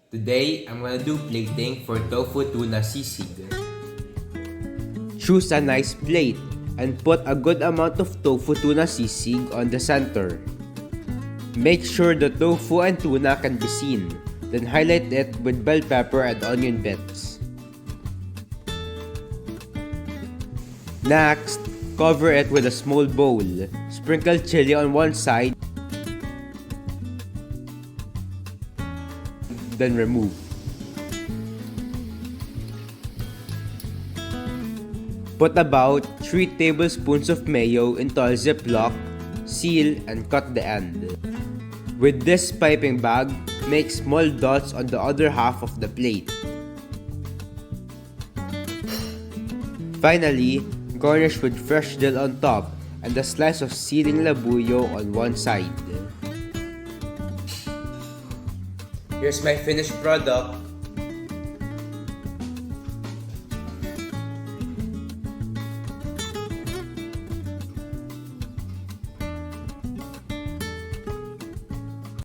Today, I'm gonna do plating for Tofu Tuna Sisig. Choose a nice plate and put a good amount of Tofu Tuna Sisig on the center. Make sure the tofu and tuna can be seen, then highlight it with bell pepper and onion bits. Next, cover it with a small bowl. Sprinkle chili on one side, then remove. Put about 3 tablespoons of mayo into a Ziploc, seal, and cut the end. With this piping bag, make small dots on the other half of the plate. Finally, garnish with fresh dill on top and a slice of siling labuyo on one side. Here's my finished product.